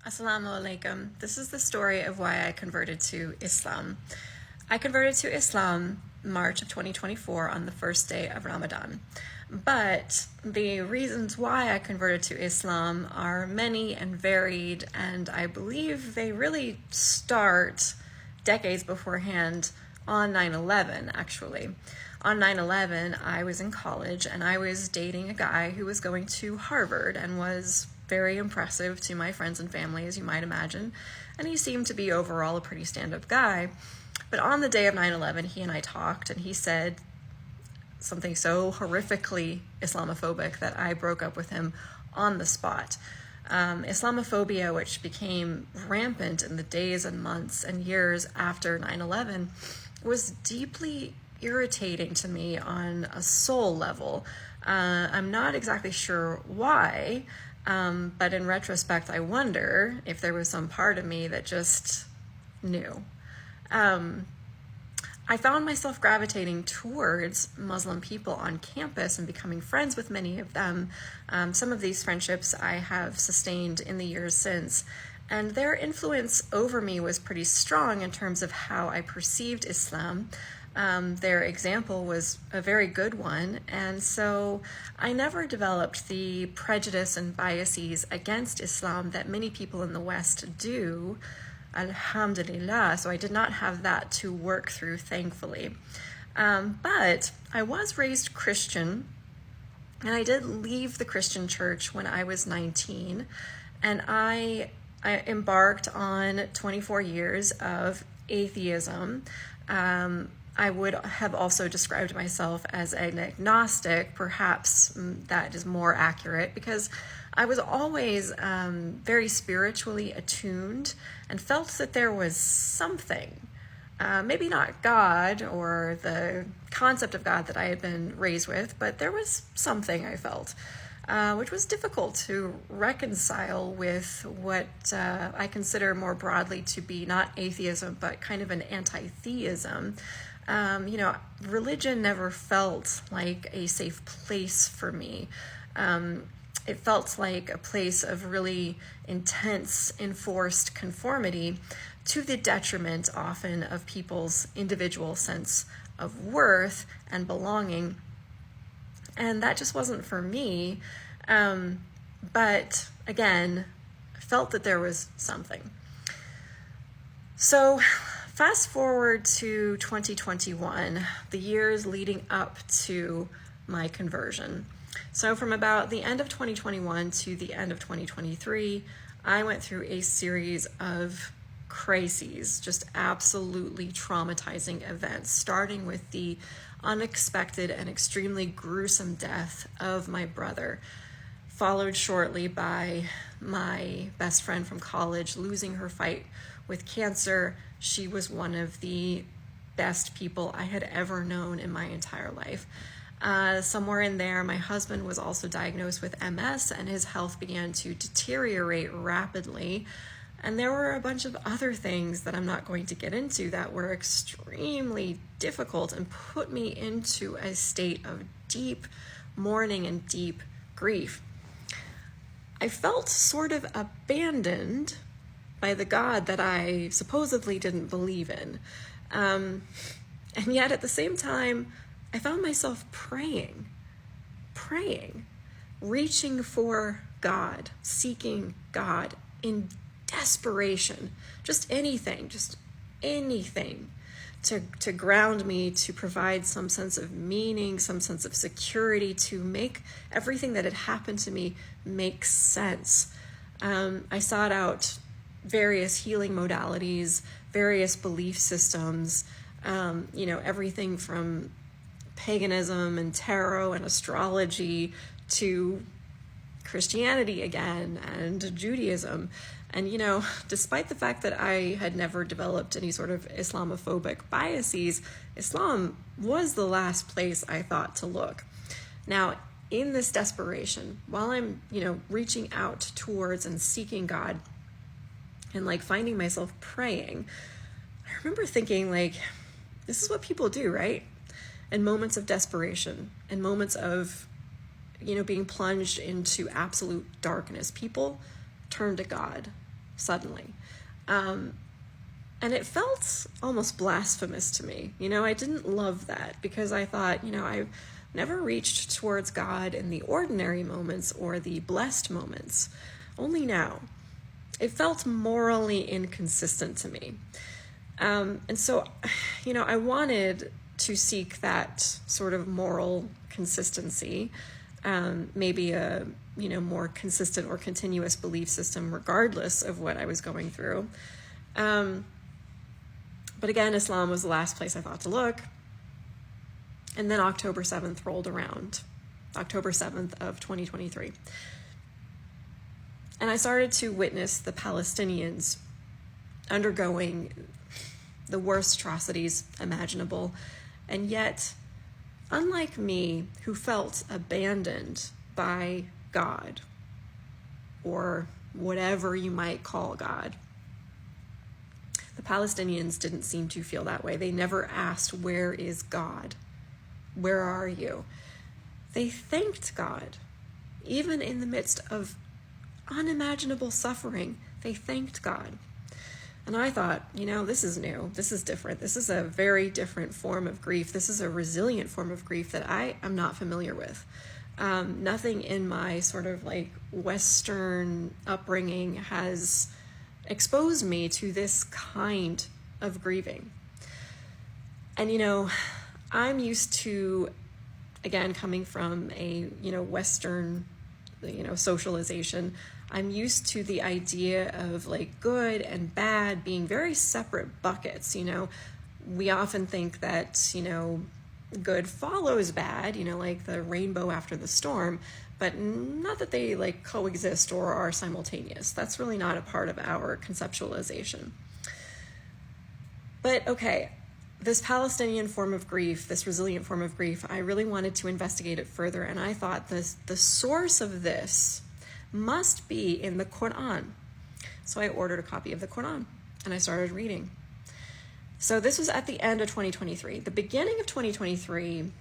Assalamu alaikum. This is the story of why I converted to Islam. I converted to Islam March of 2024 on the first day of Ramadan. But the reasons why I converted to Islam are many and varied, and I believe they really start decades beforehand on 9/11, actually. On 9/11, I was in college and I was dating a guy who was going to Harvard and was very impressive to my friends and family, as you might imagine. And he seemed to be overall a pretty stand-up guy. But on the day of 9/11, he and I talked, and he said something so horrifically Islamophobic that I broke up with him on the spot. Islamophobia, which became rampant in the days and months and years after 9/11, was deeply irritating to me on a soul level. I'm not exactly sure why, but in retrospect, I wonder if there was some part of me that just knew. I found myself gravitating towards Muslim people on campus and becoming friends with many of them. Some of these friendships I have sustained in the years since, and their influence over me was pretty strong in terms of how I perceived Islam. Their example was a very good one, and so I never developed the prejudice and biases against Islam that many people in the West do, alhamdulillah, so I did not have that to work through, thankfully. But I was raised Christian, and I did leave the Christian church when I was 19, and I embarked on 24 years of atheism. I would have also described myself as an agnostic. Perhaps that is more accurate, because I was always very spiritually attuned and felt that there was something, maybe not God or the concept of God that I had been raised with, but there was something I felt, which was difficult to reconcile with what I consider more broadly to be not atheism, but kind of an anti-theism. Religion never felt like a safe place for me. It felt like a place of really intense, enforced conformity to the detriment often of people's individual sense of worth and belonging. And that just wasn't for me. But again, I felt that there was something. So fast forward to 2021, the years leading up to my conversion. So from about the end of 2021 to the end of 2023, I went through a series of crises, just absolutely traumatizing events, starting with the unexpected and extremely gruesome death of my brother, followed shortly by my best friend from college losing her fight with cancer. She was one of the best people I had ever known in my entire life. Somewhere in there, my husband was also diagnosed with MS, and his health began to deteriorate rapidly. And there were a bunch of other things that I'm not going to get into that were extremely difficult and put me into a state of deep mourning and deep grief. I felt sort of abandoned by the God that I supposedly didn't believe in. And yet at the same time, I found myself praying, reaching for God, seeking God in desperation, just anything to ground me, to provide some sense of meaning, some sense of security, to make everything that had happened to me make sense. I sought out various healing modalities, various belief systems, everything from paganism and tarot and astrology to Christianity again and Judaism. And, despite the fact that I had never developed any sort of Islamophobic biases, Islam was the last place I thought to look. Now, in this desperation, while I'm, reaching out towards and seeking God and finding myself praying, I remember thinking this is what people do, right? In moments of desperation, in moments of, being plunged into absolute darkness, people turn to God. suddenly. And it felt almost blasphemous to me. I didn't love that, because I thought, I've never reached towards God in the ordinary moments or the blessed moments, only now. It felt morally inconsistent to me. And so, I wanted to seek that sort of moral consistency, maybe a, more consistent or continuous belief system regardless of what I was going through. But again, Islam was the last place I thought to look. And then October 7th rolled around, October 7th of 2023. And I started to witness the Palestinians undergoing the worst atrocities imaginable. And yet, unlike me, who felt abandoned by God, or whatever you might call God, the Palestinians didn't seem to feel that way. They never asked, "Where is God? Where are you?" They thanked God. Even in the midst of unimaginable suffering, they thanked God. And I thought, this is new. This is different. This is a very different form of grief. This is a resilient form of grief that I am not familiar with. Nothing in my sort of like Western upbringing has exposed me to this kind of grieving. And, I'm used to, again, coming from a, Western, socialization. I'm used to the idea of like good and bad being very separate buckets. We often think that, good follows bad, like the rainbow after the storm, but not that they like coexist or are simultaneous. That's really not a part of our conceptualization. But okay, this Palestinian form of grief, this resilient form of grief, I really wanted to investigate it further. And I thought the source of this must be in the Quran. So I ordered a copy of the Quran and I started reading. So this was at the end of 2023. The beginning of 2023,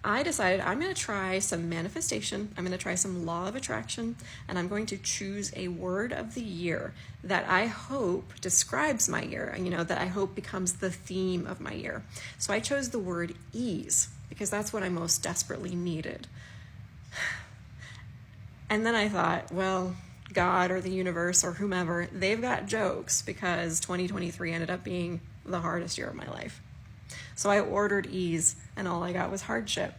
I decided I'm going to try some manifestation. I'm going to try some law of attraction, and I'm going to choose a word of the year that I hope describes my year, that I hope becomes the theme of my year. So I chose the word ease because that's what I most desperately needed. And then I thought, well, God or the universe or whomever, they've got jokes because 2023 ended up being the hardest year of my life. So I ordered ease and all I got was hardship.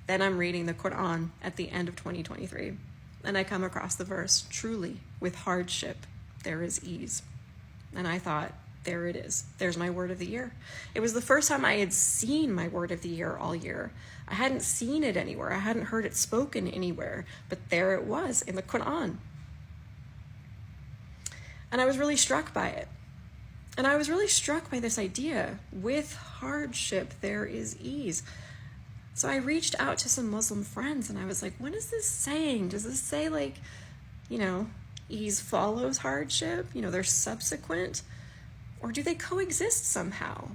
Then I'm reading the Quran at the end of 2023 and I come across the verse, "Truly, with hardship, there is ease." And I thought, there it is. There's my word of the year. It was the first time I had seen my word of the year all year. I hadn't seen it anywhere. I hadn't heard it spoken anywhere, but there it was in the Quran. And I was really struck by it. And I was really struck by this idea, with hardship, there is ease. So I reached out to some Muslim friends and I was like, what is this saying? Does this say like, ease follows hardship? They're subsequent? Or do they coexist somehow?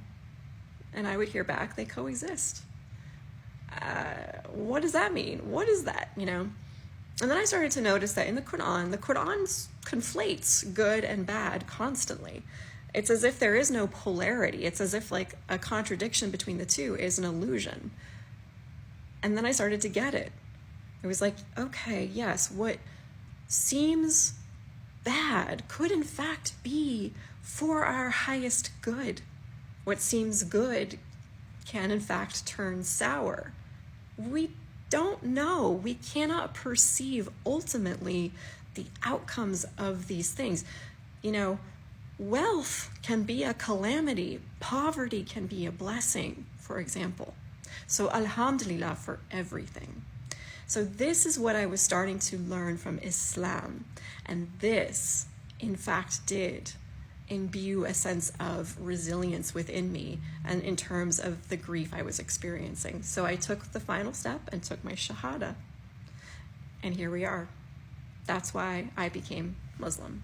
And I would hear back, they coexist. What does that mean? What is that, And then I started to notice that in the Quran conflates good and bad constantly. It's as if there is no polarity. It's as if like a contradiction between the two is an illusion. And then I started to get it. It was like, okay, yes, what seems bad could in fact be for our highest good. What seems good can in fact turn sour. We don't know. We cannot perceive ultimately the outcomes of these things. Wealth can be a calamity. Poverty can be a blessing, for example. So alhamdulillah for everything. So this is what I was starting to learn from Islam. And this, in fact, did imbue a sense of resilience within me and in terms of the grief I was experiencing. So I took the final step and took my shahada. And here we are. That's why I became Muslim.